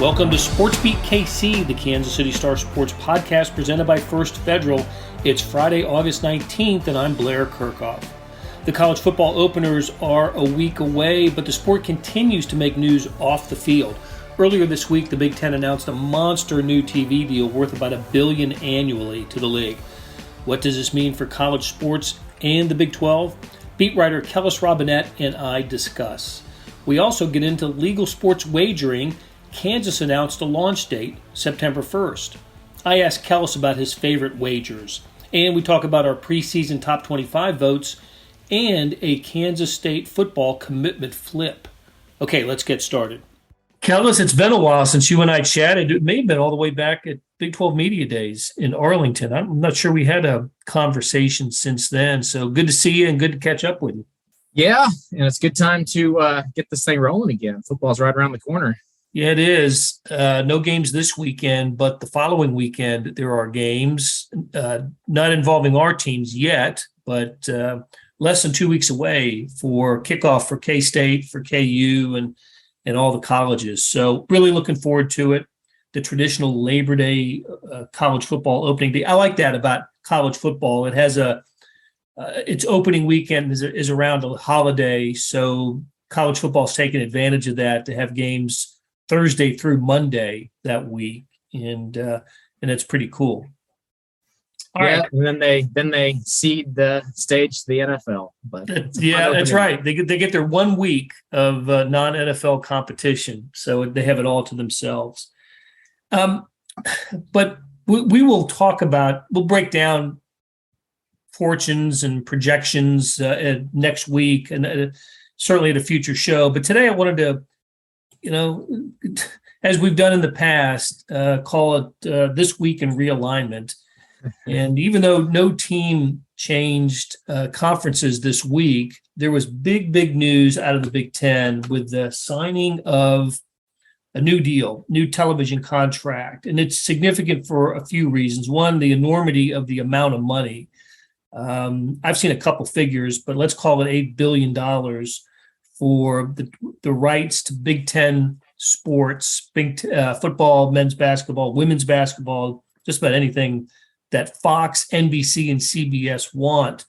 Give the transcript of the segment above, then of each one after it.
Welcome to SportsBeat KC, the Kansas City Star Sports podcast presented by First Federal. It's Friday, August 19th, and I'm Blair Kerkhoff. The college football openers are a week away, but the sport continues to make news off the field. Earlier this week, the Big Ten announced a monster new TV deal worth about $1 billion annually to the league. What does this mean for college sports and the Big 12? Beat writer Kellis Robinett and I discuss. We also get into legal sports wagering. Kansas announced a launch date, September 1st. I asked Kellis about his favorite wagers, and we talk about our preseason top 25 votes and a Kansas State football commitment flip. Okay, let's get started. Kellis, it's been a while since you and I chatted. It may have been all the way back at Big 12 Media Days in Arlington. I'm not sure we had a conversation since then, so good to see you and good to catch up with you. Yeah, and it's a good time to get this thing rolling again. Football's right around the corner. Yeah, it is. No games this weekend, but the following weekend there are games, not involving our teams yet, but less than 2 weeks away for kickoff for K-State, for KU, and all the colleges. So really looking forward to it. The traditional Labor Day college football opening day. I like that about college football. It has its opening weekend is around a holiday, so college football is taking advantage of that to have games Thursday through Monday that week, and it's pretty cool. All right. And then they seed the stage to the NFL. But that's right. They get their 1 week of non-NFL competition, so they have it all to themselves. But we will talk about. We'll break down fortunes and projections next week, and certainly at a future show. But today I wanted to, as we've done in the past, call it This Week in Realignment. And even though no team changed conferences this week, there was big news out of the Big Ten with the signing of a new deal, new television contract. And it's significant for a few reasons. One, the enormity of the amount of money. I've seen a couple figures, but let's call it $8 billion for the rights to Big Ten sports, football, men's basketball, women's basketball, just about anything that Fox, NBC, and CBS want.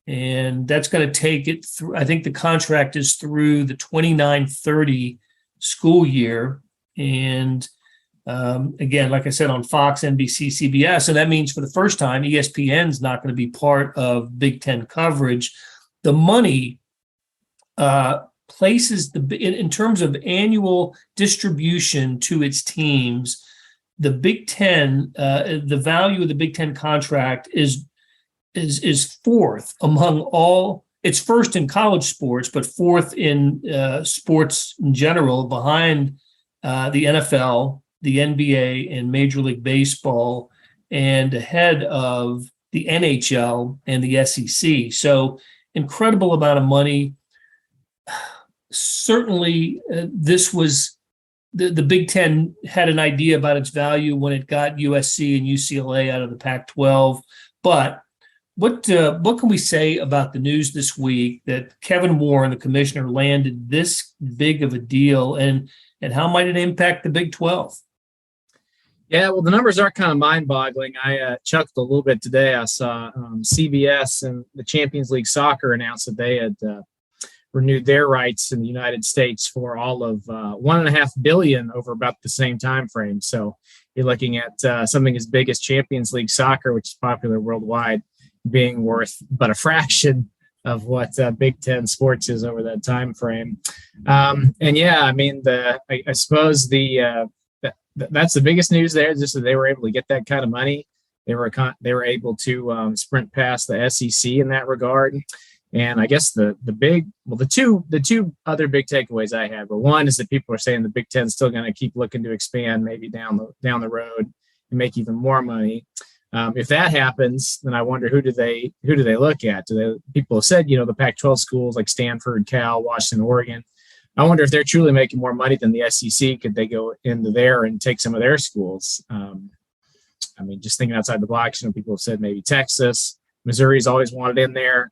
And that's going to take it through. I think the contract is through the 29-30 school year. And again, like I said, on Fox, NBC, CBS. And that means for the first time, ESPN's not going to be part of Big Ten coverage. The money places in terms of annual distribution to its teams, the Big Ten, the value of the Big Ten contract is fourth among all. It's first in college sports, but fourth in sports in general, behind the NFL, the NBA, and Major League Baseball, and ahead of the NHL and the SEC. So incredible amount of money. Certainly, this was the Big Ten had an idea about its value when it got USC and UCLA out of the Pac-12. But what can we say about the news this week that Kevin Warren, the commissioner, landed this big of a deal, and how might it impact the Big 12? Yeah, well, the numbers are kind of mind-boggling. I chuckled a little bit today. I saw CBS and the Champions League Soccer announced that they had renewed their rights in the United States for all of $1.5 billion over about the same time frame. So you're looking at something as big as Champions League Soccer, which is popular worldwide, being worth but a fraction of what Big Ten sports is over that time frame. And yeah, I mean, I suppose that's the biggest news there. Just that they were able to get that kind of money. They were able to sprint past the SEC in that regard. And I guess the two other big takeaways I had were, one is that people are saying the Big Ten is still going to keep looking to expand maybe down the road and make even more money. If that happens, then I wonder who do they look at? People have said, the Pac-12 schools like Stanford, Cal, Washington, Oregon. I wonder if they're truly making more money than the SEC. Could they go into there and take some of their schools? I mean, just thinking outside the box, people have said maybe Texas, Missouri's always wanted in there.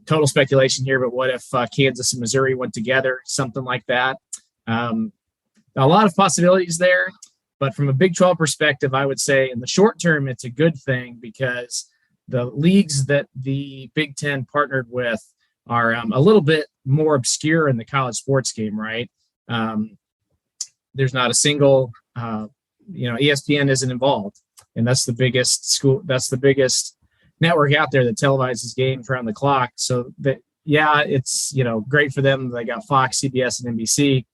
Total speculation here, but what if Kansas and Missouri went together, something like that? a lot of possibilities there. But from a Big 12 perspective, I would say in the short term, it's a good thing because the leagues that the Big Ten partnered with are a little bit more obscure in the college sports game, right? There's not a single, ESPN isn't involved. And that's the biggest network out there that televises games around the clock. So that, it's, great for them. They got Fox, CBS, and NBC.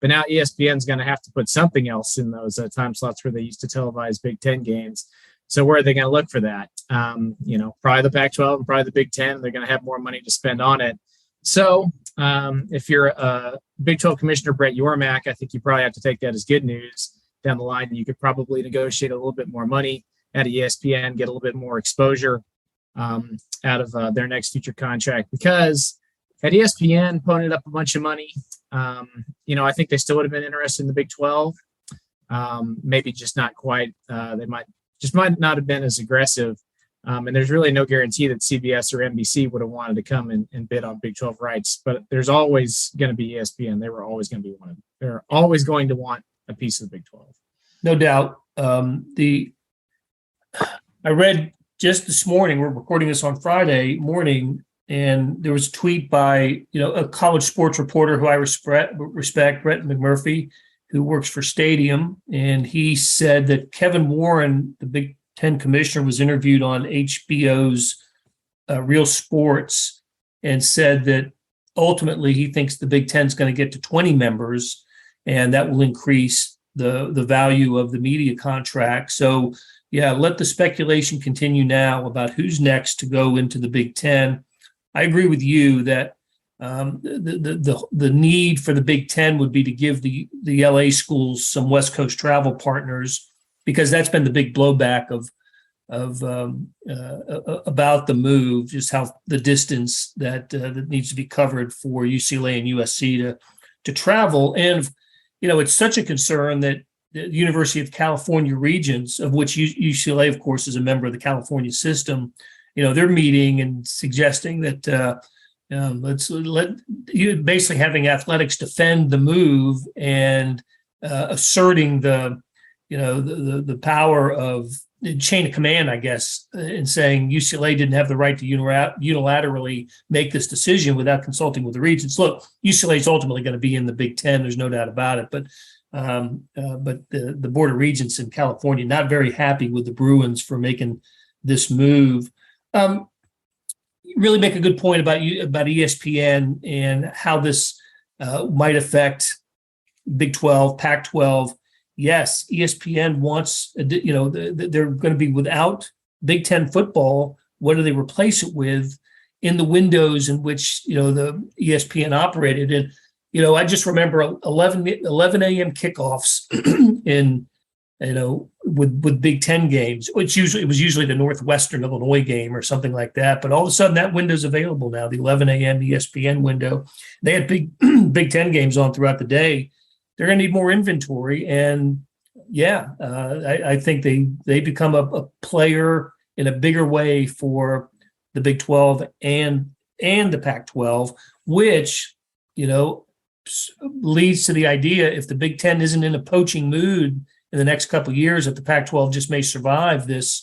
But now ESPN's going to have to put something else in those time slots where they used to televise Big Ten games. So where are they going to look for that? Probably the Pac-12 and probably the Big Ten. They're going to have more money to spend on it. So if you're a Big 12 Commissioner Brett Yormark, I think you probably have to take that as good news down the line. You could probably negotiate a little bit more money at ESPN, get a little bit more exposure out of their next future contract, because had ESPN ponied up a bunch of money, I think they still would have been interested in the Big 12. Maybe just not quite. They might not have been as aggressive. And there's really no guarantee that CBS or NBC would have wanted to come and bid on Big 12 rights. But there's always going to be ESPN. They were always going to be one. They're always going to want a piece of the Big 12. No doubt. I read just this morning, we're recording this on Friday morning, and there was a tweet by, a college sports reporter who I respect, Brett McMurphy, who works for Stadium. And he said that Kevin Warren, the Big Ten commissioner, was interviewed on HBO's Real Sports and said that ultimately he thinks the Big Ten is going to get to 20 members, and that will increase the value of the media contract. So, let the speculation continue now about who's next to go into the Big Ten. I agree with you that the need for the Big Ten would be to give the LA schools some West Coast travel partners, because that's been the big blowback of about the move, just how the distance that needs to be covered for UCLA and USC to travel. And it's such a concern that the University of California Regents, of which UCLA, of course, is a member of the California system, they're meeting and suggesting that basically having athletics defend the move and asserting the power of the chain of command, I guess, in saying UCLA didn't have the right to unilaterally make this decision without consulting with the Regents. Look, UCLA is ultimately going to be in the Big Ten. There's no doubt about it. But the Board of Regents in California not very happy with the Bruins for making this move. You really make a good point about ESPN and how this might affect Big 12, Pac-12. Yes, ESPN wants, they're going to be without Big Ten football. What do they replace it with in the windows in which, the ESPN operated? And, I just remember 11 a.m. kickoffs with Big Ten games, which it was usually the Northwestern Illinois game or something like that. But all of a sudden that window's available now, the 11 a.m. ESPN window. They had Big Ten games on throughout the day. They're going to need more inventory. And I think they become a player in a bigger way for the Big 12 and the Pac-12, which, leads to the idea, if the Big Ten isn't in a poaching mood in the next couple of years, that the Pac-12 just may survive this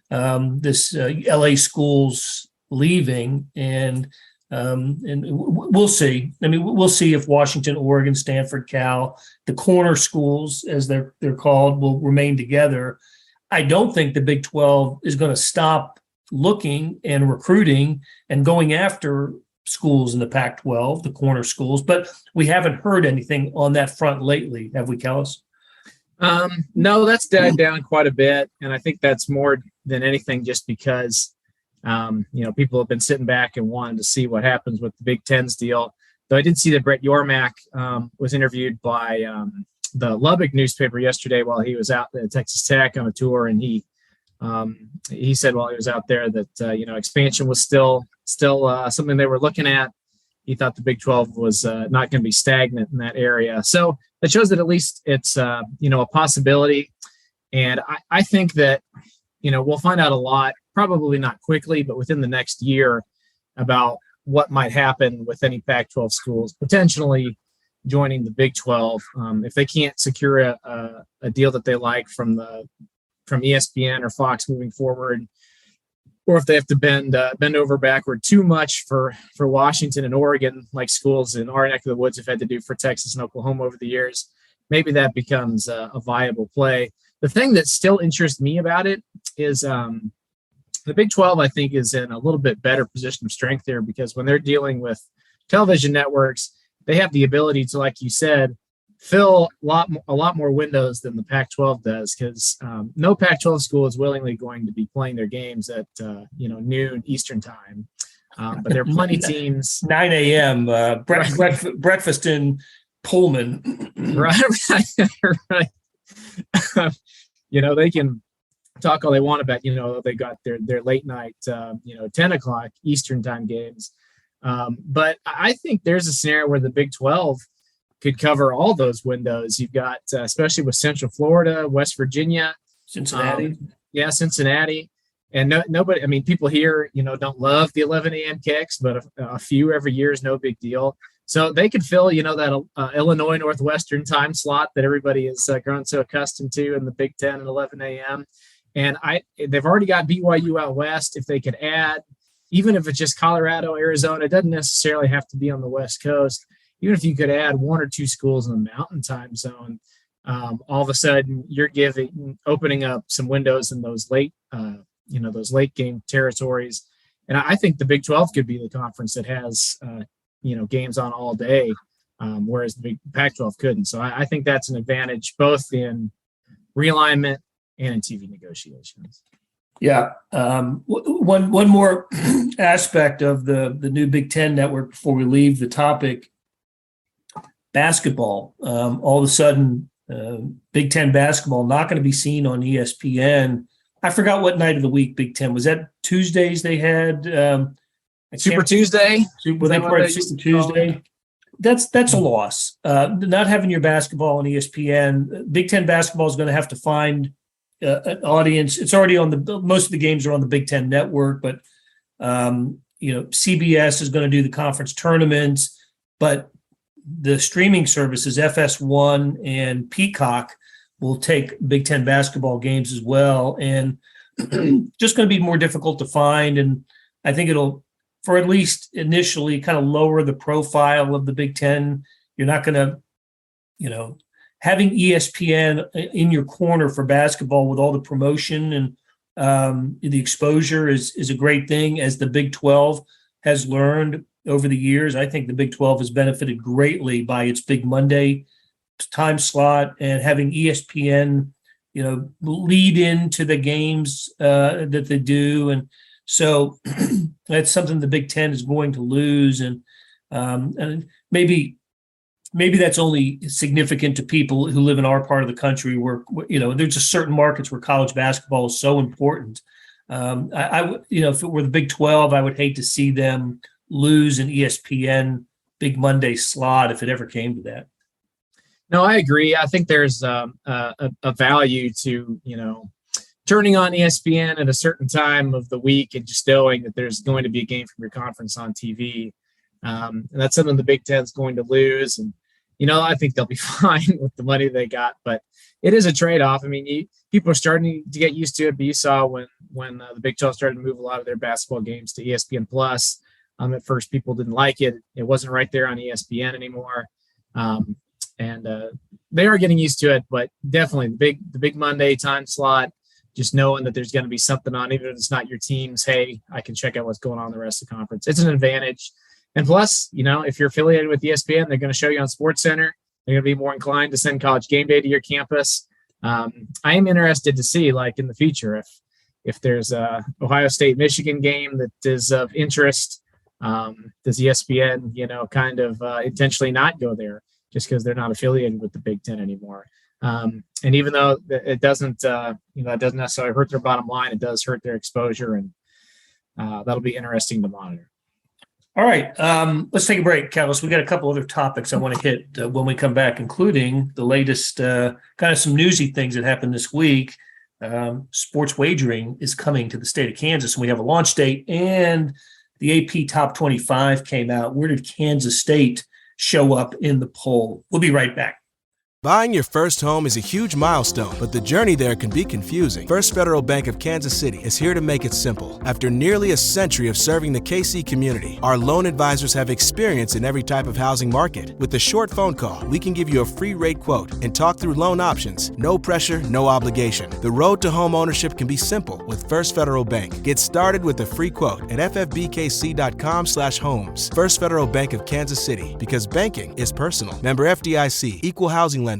LA schools leaving. And we'll see. I mean, we'll see if Washington, Oregon, Stanford, Cal, the corner schools, as they're called, will remain together. I don't think the Big 12 is going to stop looking and recruiting and going after schools in the Pac-12, the corner schools, but we haven't heard anything on that front lately, have we, Kellis? No, that's died down quite a bit, and I think that's more than anything just because people have been sitting back and wanting to see what happens with the Big Ten's deal. Though I did see that Brett Yormark was interviewed by the Lubbock newspaper yesterday while he was out at Texas Tech on a tour, and he said while he was out there that expansion was still something they were looking at. He thought the Big 12 was not going to be stagnant in that area. So that shows that at least it's a possibility. And I think that we'll find out a lot, probably not quickly, but within the next year, about what might happen with any Pac-12 schools potentially joining the Big 12. If they can't secure a deal that they like from ESPN or Fox moving forward, or if they have to bend over backward too much for Washington and Oregon, like schools in our neck of the woods have had to do for Texas and Oklahoma over the years, maybe that becomes a viable play. The thing that still interests me about it is the Big 12, I think, is in a little bit better position of strength here, because when they're dealing with television networks, they have the ability to, like you said, fill a lot more windows than the Pac-12 does, because no Pac-12 school is willingly going to be playing their games at noon Eastern time. But there are plenty teams 9 a.m. Breakfast in Pullman. Right. They can talk all they want about, they got their late night, 10 o'clock Eastern time games. But I think there's a scenario where the Big 12 could cover all those windows. You've got, especially with Central Florida, West Virginia, Cincinnati. Cincinnati. And nobody, people here, don't love the 11 a.m. kicks, but a few every year is no big deal. So they could fill, that Illinois Northwestern time slot that everybody has grown so accustomed to in the Big 10 and 11 a.m. And they've already got BYU out west. If they could add, even if it's just Colorado, Arizona, it doesn't necessarily have to be on the West Coast. Even if you could add one or two schools in the Mountain Time Zone, all of a sudden you're opening up some windows in those late game territories. And I think the Big 12 could be the conference that has, games on all day, whereas the Big Pac-12 couldn't. So I think that's an advantage both in realignment and in TV negotiations. Yeah. One more aspect of the new Big Ten network before we leave the topic. Basketball. All of a sudden, Big Ten basketball not going to be seen on ESPN. I forgot what night of the week Big Ten was. That Tuesdays they had Super Tuesday. Super Tuesday. That's a loss. Not having your basketball on ESPN. Big Ten basketball is going to have to find an audience. It's already on most of the games are on the Big Ten network, but CBS is going to do the conference tournaments, but the streaming services, FS1 and Peacock, will take Big Ten basketball games as well. And just going to be more difficult to find. And I think it'll, for at least initially, kind of lower the profile of the Big Ten. You're not going to, having ESPN in your corner for basketball with all the promotion and the exposure is a great thing, as the Big 12 has learned over the years. I think the Big 12 has benefited greatly by its Big Monday time slot and having ESPN, lead into the games that they do. And so that's something the Big Ten is going to lose. And maybe that's only significant to people who live in our part of the country where, there's just certain markets where college basketball is so important. If it were the Big 12, I would hate to see them lose an ESPN Big Monday slot if it ever came to that. No, I agree. I think there's a value to, turning on ESPN at a certain time of the week and just knowing that there's going to be a game from your conference on TV. And that's something the Big Ten is going to lose. And, I think they'll be fine with the money they got, but it is a trade-off. People are starting to get used to it, but you saw when the Big 12 started to move a lot of their basketball games to ESPN Plus. At first, people didn't like it. It wasn't right there on ESPN anymore. And they are getting used to it, but definitely the big Monday time slot, just knowing that there's going to be something on, even if it's not your team's, hey, I can check out what's going on in the rest of the conference. It's an advantage. And plus, if you're affiliated with ESPN, they're going to show you on SportsCenter. They're going to be more inclined to send College Game Day to your campus. I am interested to see, like in the future, if there's a Ohio State Michigan game that is of interest, does ESPN, kind of intentionally not go there just because they're not affiliated with the Big Ten anymore. And even though it doesn't, it doesn't necessarily hurt their bottom line, it does hurt their exposure, and that'll be interesting to monitor. All right, let's take a break, Kellis. We got a couple other topics I want to hit when we come back, including the latest kind of some newsy things that happened this week. Sports wagering is coming to the state of Kansas, and we have a launch date, and the AP Top 25 came out. Where did Kansas State show up in the poll. We'll be right back. Buying your first home is a huge milestone, but the journey there can be confusing. First Federal Bank of Kansas City is here to make it simple. After nearly a century of serving the KC community, our loan advisors have experience in every type of housing market. With a short phone call, we can give you a free rate quote and talk through loan options. No pressure, no obligation. The road to home ownership can be simple with First Federal Bank. Get started with a free quote at ffbkc.com/homes. First Federal Bank of Kansas City, because banking is personal. Member FDIC, Equal Housing Lender.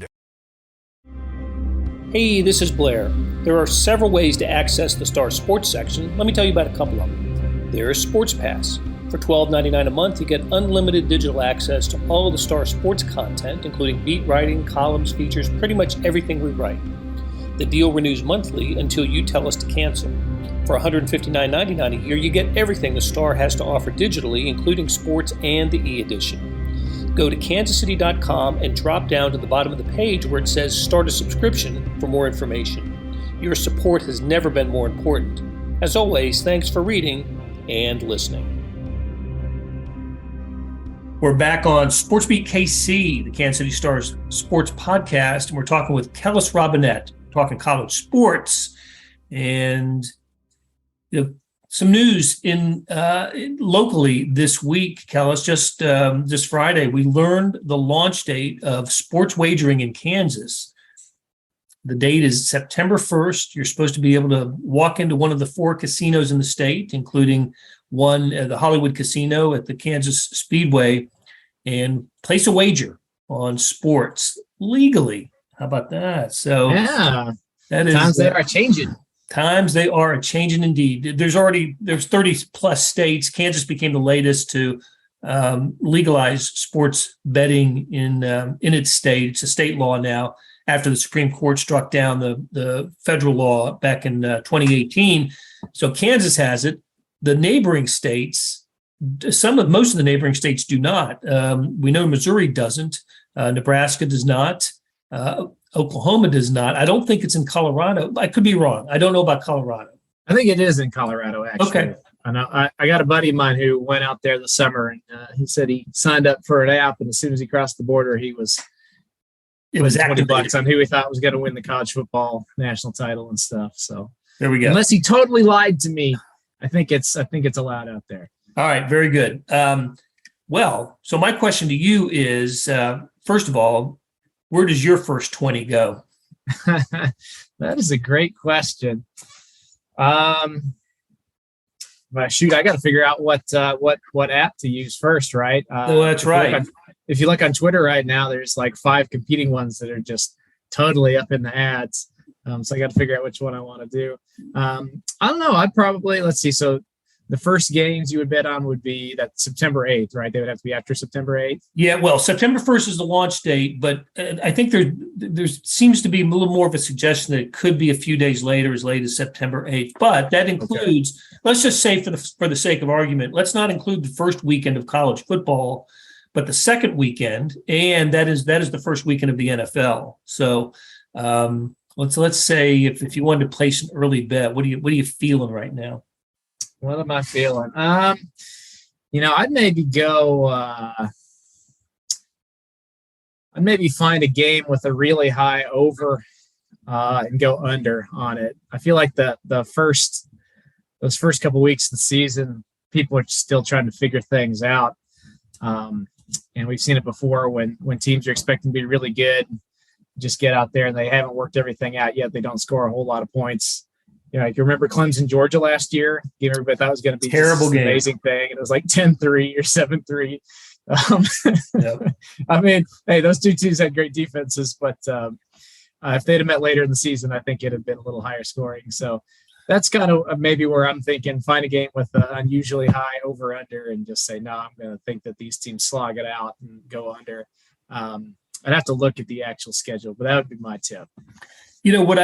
Hey, this is Blair. There are several ways to access the Star Sports section. Let me tell you about a couple of them. There is Sports Pass. For $12.99 a month, you get unlimited digital access to all of the Star Sports content, including beat writing, columns, features, pretty much everything we write. The deal renews monthly until you tell us to cancel. For $159.99 a year, you get everything the Star has to offer digitally, including sports and the e-edition. Go to kansascity.com and drop down to the bottom of the page where it says Start a Subscription for more information. Your support has never been more important. As always, thanks for reading and listening. We're back on SportsBeat KC, the Kansas City Star's sports podcast, and we're talking with Kellis Robinett, talking college sports. And some news in locally this week, Kellis. Just this Friday, we learned the launch date of sports wagering in Kansas. The date is September 1st. You're supposed to be able to walk into one of the 4 casinos in the state, including one, the Hollywood Casino at the Kansas Speedway, and place a wager on sports legally. How about that? So yeah, that is times they are changing. Times they are changing indeed. There's 30 plus states. Kansas became the latest to legalize sports betting in its state. It's a state law now after the Supreme Court struck down the federal law back in 2018. So Kansas has it. The neighboring states, most of the neighboring states do not. We know Missouri doesn't. Nebraska does not. Oklahoma does not. I don't think it's in Colorado. I could be wrong. I don't know about Colorado. I think it is in Colorado, actually. Okay. I know. I got a buddy of mine who went out there this summer, and he said he signed up for an app, and as soon as he crossed the border, it was $20 on who he thought was going to win the college football national title and stuff. So there we go. Unless he totally lied to me, I think it's allowed out there. All right, very good. Well, so my question to you is, first of all, where does your first 20 go? That is a great question. Shoot, I got to figure out what app to use first, right? Well, that's right. If you look on Twitter right now, there's like 5 competing ones that are just totally up in the ads. So I got to figure out which one I want to do. I don't know. I'd probably, let's see. So the first games you would bet on would be that September 8th, right? They would have to be after September 8th. Yeah, well, September 1st is the launch date, but I think there seems to be a little more of a suggestion that it could be a few days later, as late as September 8th. But that includes, let's just say for the sake of argument, let's not include the first weekend of college football, but the second weekend, and that is the first weekend of the NFL. So let's say if you wanted to place an early bet, what are you feeling right now? What am I feeling? I'd maybe go. I'd maybe find a game with a really high over and go under on it. I feel like those first couple weeks of the season, people are still trying to figure things out, and we've seen it before when teams are expecting to be really good, just get out there and they haven't worked everything out yet. They don't score a whole lot of points. You remember Clemson, Georgia last year? Everybody thought it was going to be terrible game, amazing thing. And it was like 10-3 or 7-3. Yep. I mean, hey, those two teams had great defenses, but if they'd have met later in the season, I think it'd have been a little higher scoring. So that's kind of maybe where I'm thinking, find a game with an unusually high over under and just say, no, I'm going to think that these teams slog it out and go under. I'd have to look at the actual schedule, but that would be my tip. You know what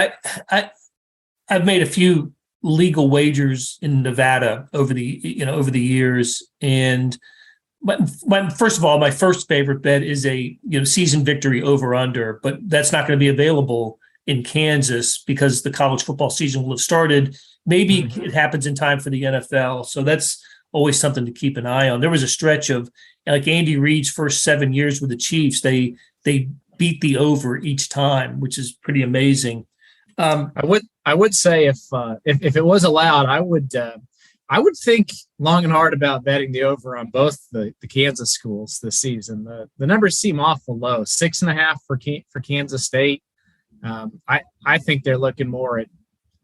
I've made a few legal wagers in Nevada over the years, and first of all, my first favorite bet is a season victory over under, but that's not going to be available in Kansas because the college football season will have started. Maybe it happens in time for the NFL, so that's always something to keep an eye on. There was a stretch of like Andy Reid's first 7 years with the Chiefs. They beat the over each time, which is pretty amazing. I would say if it was allowed, I would think long and hard about betting the over on both the Kansas schools this season. The numbers seem awful low, 6.5 for Kansas State. I think they're looking more at.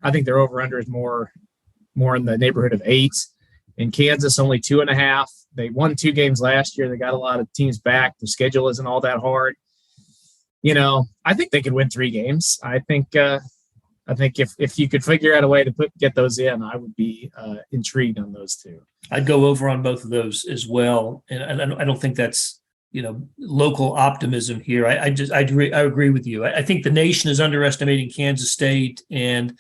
I think their over under is more in the neighborhood of 8. In Kansas, only 2.5. They won 2 games last year. They got a lot of teams back. The schedule isn't all that hard. I think they could win 3 games. I think if you could figure out a way to get those in, I would be intrigued on those 2. I'd go over on both of those as well, and I don't think that's local optimism here. I agree with you. I think the nation is underestimating Kansas State, and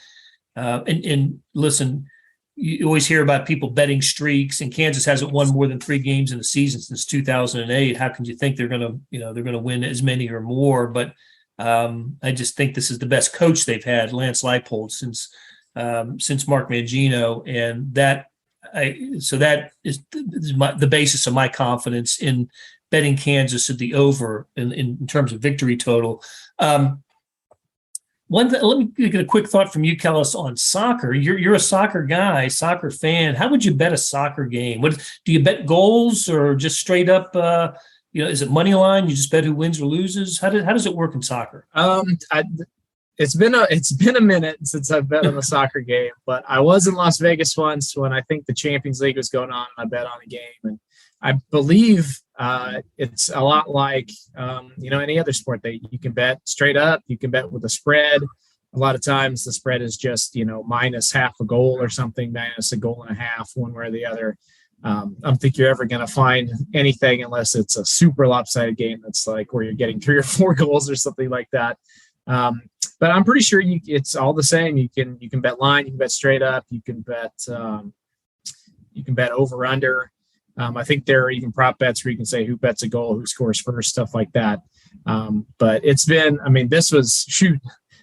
listen, you always hear about people betting streaks, and Kansas hasn't won more than 3 games in a season since 2008. How can you think they're going to win as many or more? But I just think this is the best coach they've had, Lance Leipold, since Mark Mangino, and that is the basis of my confidence in betting Kansas at the over in terms of victory total. Let me get a quick thought from you, Kellis, on soccer. You're a soccer guy, soccer fan. How would you bet a soccer game? What do you bet goals or just straight up? Is it money line? You just bet who wins or loses? How does it work in soccer? It's been a minute since I've bet on a soccer game, but I was in Las Vegas once when I think the Champions League was going on. And I bet on a game, and I believe it's a lot like any other sport. You can bet straight up. You can bet with a spread. A lot of times the spread is just minus half a goal or something, minus a goal and a half, one way or the other. I don't think you're ever going to find anything unless it's a super lopsided game that's like where you're getting 3 or 4 goals or something like that. But I'm pretty sure it's all the same. You can bet line, you can bet straight up, you can bet over under. I think there are even prop bets where you can say who bets a goal, who scores first, stuff like that. But it's been,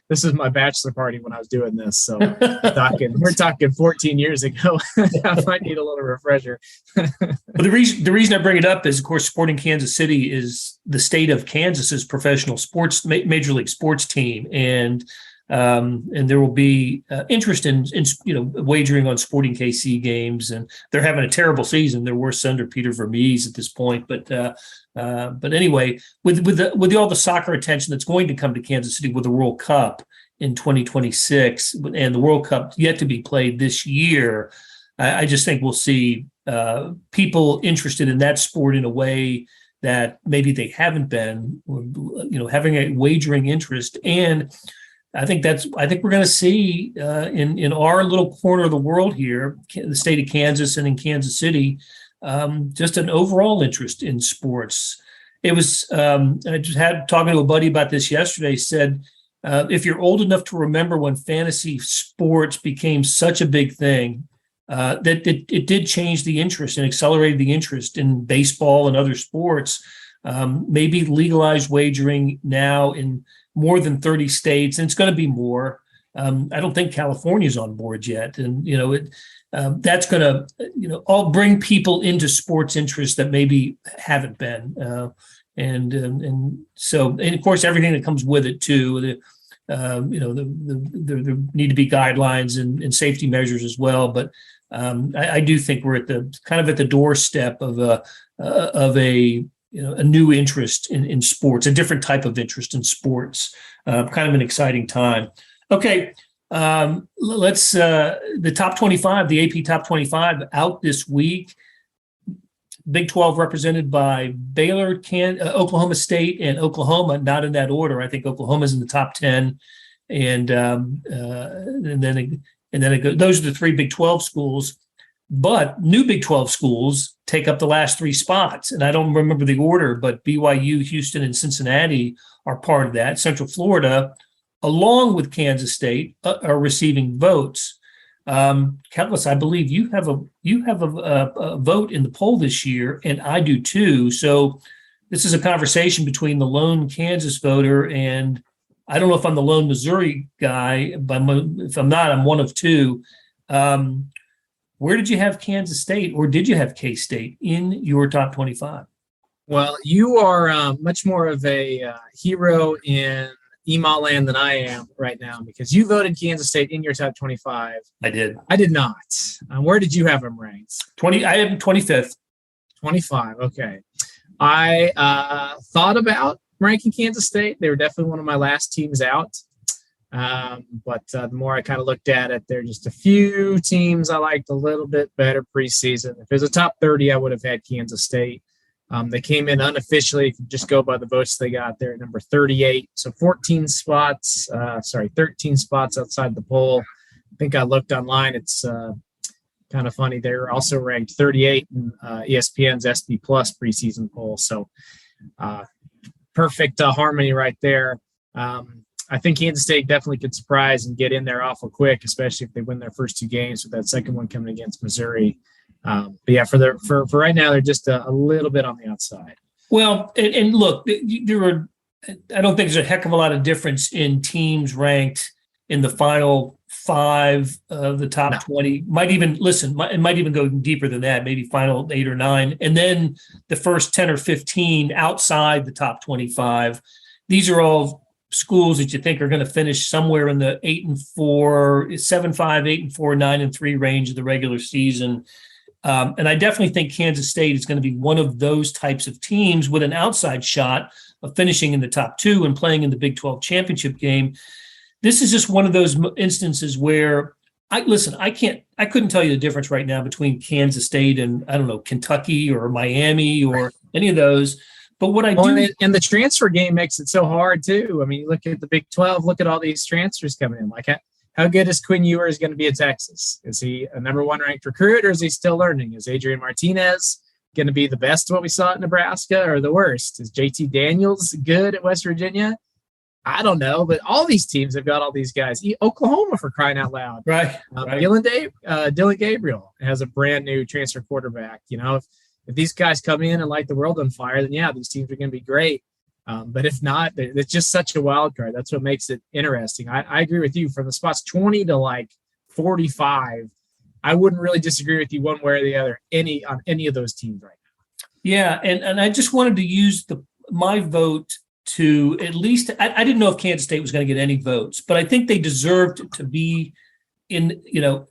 this is my bachelor party when I was doing this. So we're talking 14 years ago. I might need a little refresher. Well, the reason I bring it up is, of course, Sporting Kansas City is the state of Kansas's professional sports, major league sports team. And there will be interest in wagering on Sporting KC games, and they're having a terrible season. They're worse under Peter Vermees at this point. But anyway, with all the soccer attention that's going to come to Kansas City with the World Cup in 2026 and the World Cup yet to be played this year, I just think we'll see people interested in that sport in a way that maybe they haven't been, having a wagering interest. And I think we're going to see in our little corner of the world here, the state of Kansas and in Kansas City, just an overall interest in sports. It was I just had talking to a buddy about this yesterday. Said if you're old enough to remember when fantasy sports became such a big thing, that it did change the interest and accelerated the interest in baseball and other sports. Maybe legalized wagering now in more than 30 states, and it's going to be more. I don't think California's on board yet, and that's going to all bring people into sports interests that maybe haven't been, and so of course everything that comes with it too. There need to be guidelines and safety measures as well, but I do think we're at the doorstep of a new interest in sports, a different type of interest in sports, kind of an exciting time. Okay, let's the top 25, the AP top 25 out this week. Big 12 represented by Baylor, Oklahoma State, and Oklahoma, not in that order. I think Oklahoma's in the top 10, and then it goes. Those are the 3 Big 12 schools. But new Big 12 schools take up the last 3 spots. And I don't remember the order, but BYU, Houston, and Cincinnati are part of that. Central Florida, along with Kansas State, are receiving votes. Kellis, I believe you have a vote in the poll this year, and I do too. So this is a conversation between the lone Kansas voter and I don't know if I'm the lone Missouri guy, but if I'm not, I'm one of 2. where did you have Kansas State, or did you have K-State in your top 25? Well, you are much more of a hero in email land than I am right now, because you voted Kansas State in your top 25. I did. I did not. Where did you have them ranked? I have them 25th. 25. Okay. I thought about ranking Kansas State. They were definitely one of my last teams out. But the more I kind of looked at it, there are just a few teams I liked a little bit better preseason. If it was a top 30, I would have had Kansas State. They came in unofficially, if you just go by the votes they got there, at number 38. So 13 spots outside the poll. I think I looked online. It's kind of funny. They were also ranked 38 in ESPN's SB Plus preseason poll. So perfect harmony right there. I think Kansas State definitely could surprise and get in there awful quick, especially if they win their first two games, with that second one coming against Missouri. But yeah, for right now, they're just a little bit on the outside. Well, and look, I don't think there's a heck of a lot of difference in teams ranked in the final 5 of the top 20. It might even go deeper than that, maybe final 8 or 9. And then the first 10 or 15 outside the top 25. These are all schools that you think are going to finish somewhere in the 8-4, 7-5, 8-4, 9-3 range of the regular season. And I definitely think Kansas State is going to be one of those types of teams with an outside shot of finishing in the top 2 and playing in the Big 12 championship game. This is just one of those instances where I couldn't tell you the difference right now between Kansas State and, I don't know, Kentucky or Miami or any of those. But what and the transfer game makes it so hard too. I mean, you look at the Big 12, look at all these transfers coming in. Like, how good is Quinn Ewers going to be at Texas? Is he a number 1 ranked recruit, or is he still learning? Is Adrian Martinez going to be the best of what we saw at Nebraska, or the worst? Is JT Daniels good at West Virginia? I don't know, but all these teams have got all these guys. Oklahoma, for crying out loud. Right. Dylan Gabriel has a brand new transfer quarterback. You know, if these guys come in and light the world on fire, then yeah, these teams are going to be great. But if not, it's just such a wild card. That's what makes it interesting. I agree with you. From the spots 20 to like 45, I wouldn't really disagree with you one way or the other on any of those teams right now. Yeah, and I just wanted to use my vote to at least. I didn't know if Kansas State was going to get any votes, but I think they deserved to be in the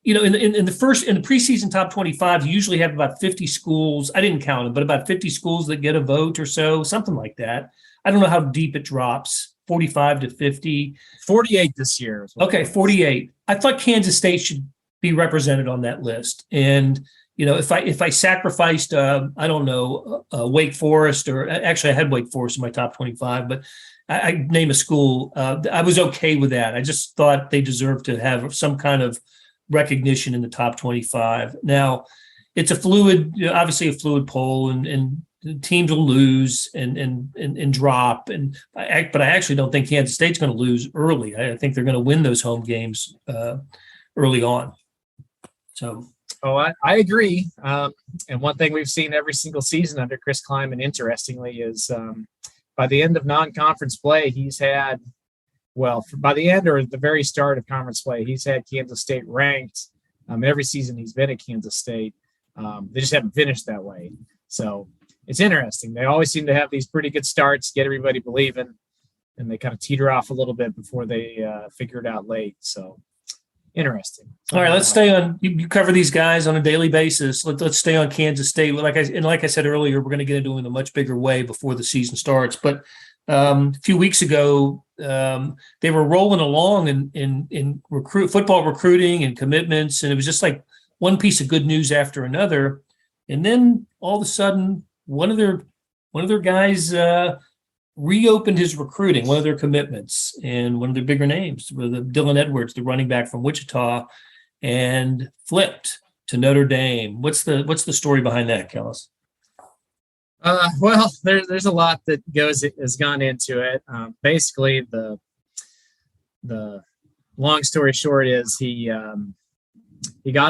preseason top 25. You usually have about 50 schools. I didn't count them, but about 50 schools that get a vote or so, something like that. I don't know how deep it drops, 45 to 50. 48 this year. Okay, 48. I thought Kansas State should be represented on that list. And, if I sacrificed, Wake Forest, or actually I had Wake Forest in my top 25, but I name a school. I was okay with that. I just thought they deserved to have some kind of recognition in the top 25. Now, it's obviously a fluid poll, and teams will lose and drop. But I actually don't think Kansas State's going to lose early. I think they're going to win those home games early on. So. Oh, I agree. And one thing we've seen every single season under Chris Kleiman, interestingly, is by the end of non-conference play, he's had. Well, by the end or the very start of conference play, he's had Kansas State ranked. Every season he's been at Kansas State. They just haven't finished that way. So it's interesting. They always seem to have these pretty good starts, get everybody believing, and they kind of teeter off a little bit before they figure it out late. So interesting. All right, let's stay on. You cover these guys on a daily basis. Let's stay on Kansas State. Like I said earlier, we're going to get into it in a much bigger way before the season starts. But a few weeks ago, they were rolling along in football recruiting and commitments, and it was just like one piece of good news after another. And then all of a sudden, one of their guys reopened his recruiting, one of their commitments, and one of their bigger names, Dylan Edwards, the running back from Wichita, and flipped to Notre Dame. What's the story behind that, Kellis? Well, there's a lot that has gone into it. Basically, the long story short is he got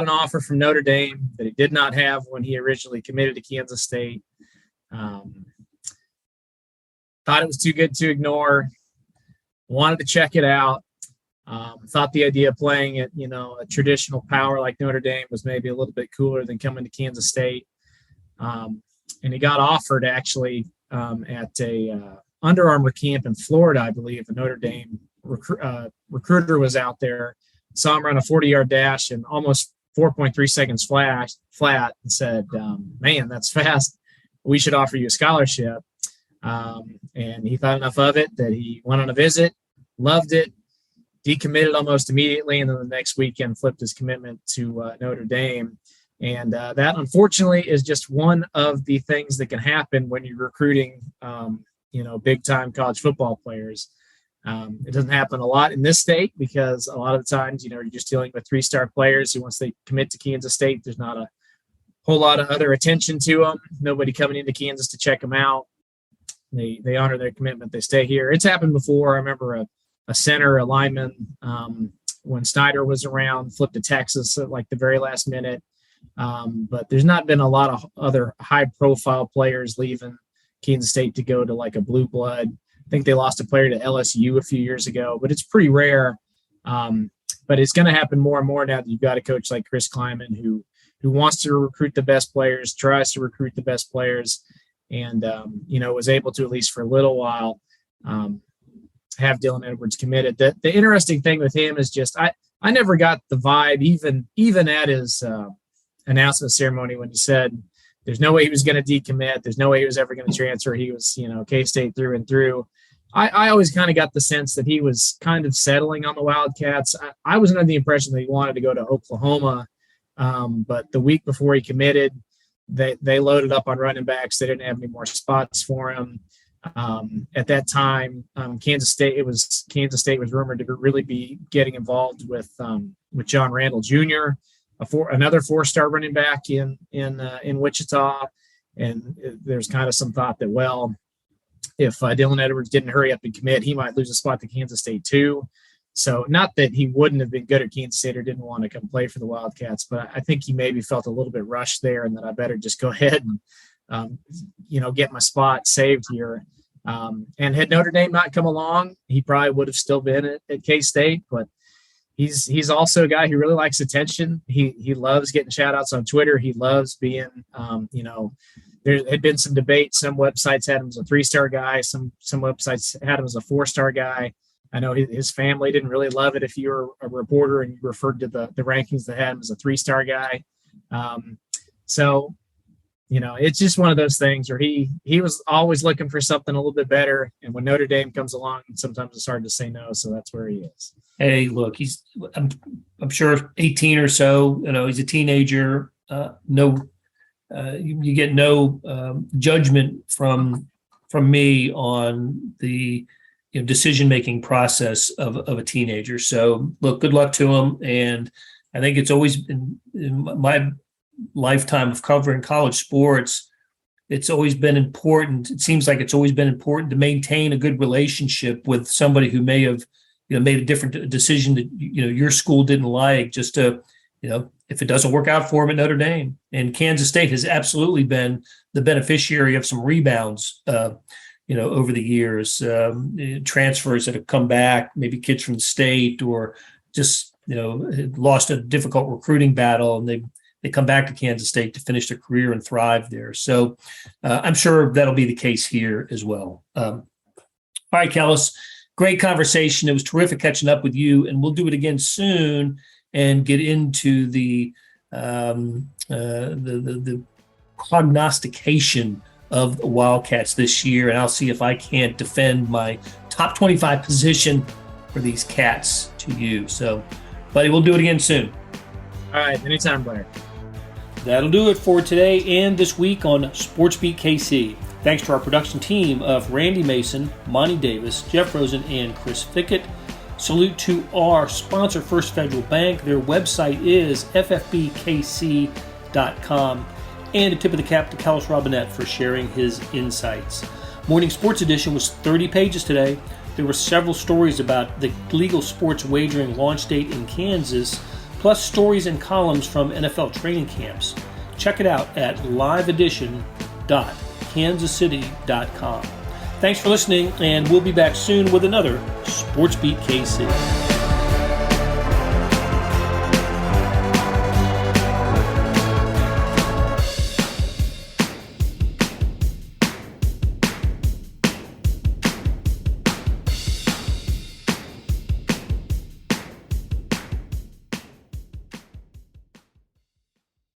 an offer from Notre Dame that he did not have when he originally committed to Kansas State. Thought it was too good to ignore. Wanted to check it out. Thought the idea of playing at, a traditional power like Notre Dame was maybe a little bit cooler than coming to Kansas State. And he got offered actually at a Under Armour camp in Florida, I believe. A Notre Dame recruiter was out there, saw him run a 40-yard dash and almost 4.3 seconds flat, and said, man, that's fast. We should offer you a scholarship. And he thought enough of it that he went on a visit, loved it, decommitted almost immediately, and then the next weekend flipped his commitment to Notre Dame. And that, unfortunately, is just one of the things that can happen when you're recruiting, big-time college football players. It doesn't happen a lot in this state because a lot of the times, you're just dealing with 3-star players who, once they commit to Kansas State, there's not a whole lot of other attention to them. Nobody coming into Kansas to check them out. They honor their commitment. They stay here. It's happened before. I remember a center, a lineman, when Snyder was around, flipped to Texas at like the very last minute. But there's not been a lot of other high-profile players leaving Kansas State to go to like a blue blood. I think they lost a player to LSU a few years ago, but it's pretty rare. But it's going to happen more and more now that you've got a coach like Chris Kleiman who wants to recruit the best players, tries to recruit the best players, and, was able to, at least for a little while, have Dylan Edwards committed. The interesting thing with him is just I never got the vibe, even at his announcement ceremony, when he said there's no way he was going to decommit, there's no way he was ever going to transfer. He was, K-State through and through. I always kind of got the sense that he was kind of settling on the Wildcats. I was under the impression that he wanted to go to Oklahoma, but the week before he committed, they loaded up on running backs. They didn't have any more spots for him. At that time, Kansas State was rumored to really be getting involved with John Randall Jr., another 4-star running back in Wichita, and there's kind of some thought that, well, if Dylan Edwards didn't hurry up and commit, he might lose a spot to Kansas State too. So not that he wouldn't have been good at Kansas State or didn't want to come play for the Wildcats, but I think he maybe felt a little bit rushed there, and that I better just go ahead and get my spot saved here. And had Notre Dame not come along, he probably would have still been at K-State, but he's also a guy who really likes attention. He loves getting shout outs on Twitter. He loves being, there had been some debate. Some websites had him as a 3-star guy. Some websites had him as a 4-star guy. I know his family didn't really love it if you were a reporter and you referred to the rankings that had him as a 3-star guy. So, it's just one of those things where he was always looking for something a little bit better. And when Notre Dame comes along, sometimes it's hard to say no. So that's where he is. Hey, look, I'm sure 18 or so, he's a teenager. You get no judgment from me on the decision-making process of a teenager. So look, good luck to him. And I think it's always been, in my lifetime of covering college sports, it's always been important. It seems like it's always been important to maintain a good relationship with somebody who may have, made a different decision that, your school didn't like, just to, if it doesn't work out for him at Notre Dame. And Kansas State has absolutely been the beneficiary of some rebounds, over the years, transfers that have come back, maybe kids from the state, or just, lost a difficult recruiting battle, and they come back to Kansas State to finish their career and thrive there. So I'm sure that'll be the case here as well. All right, Kellis, great conversation. It was terrific catching up with you, and we'll do it again soon and get into the prognostication of the Wildcats this year, and I'll see if I can't defend my top 25 position for these Cats to you. So, buddy, we'll do it again soon. All right, anytime, Blair. That'll do it for today and this week on SportsBeat KC. Thanks to our production team of Randy Mason, Monty Davis, Jeff Rosen, and Chris Fickett. Salute to our sponsor, First Federal Bank. Their website is ffbkc.com. And a tip of the cap to Kellis Robinett for sharing his insights. Morning Sports Edition was 30 pages today. There were several stories about the legal sports wagering launch date in Kansas, plus stories and columns from NFL training camps. Check it out at liveedition.kansascity.com. Thanks for listening, and we'll be back soon with another SportsBeat KC.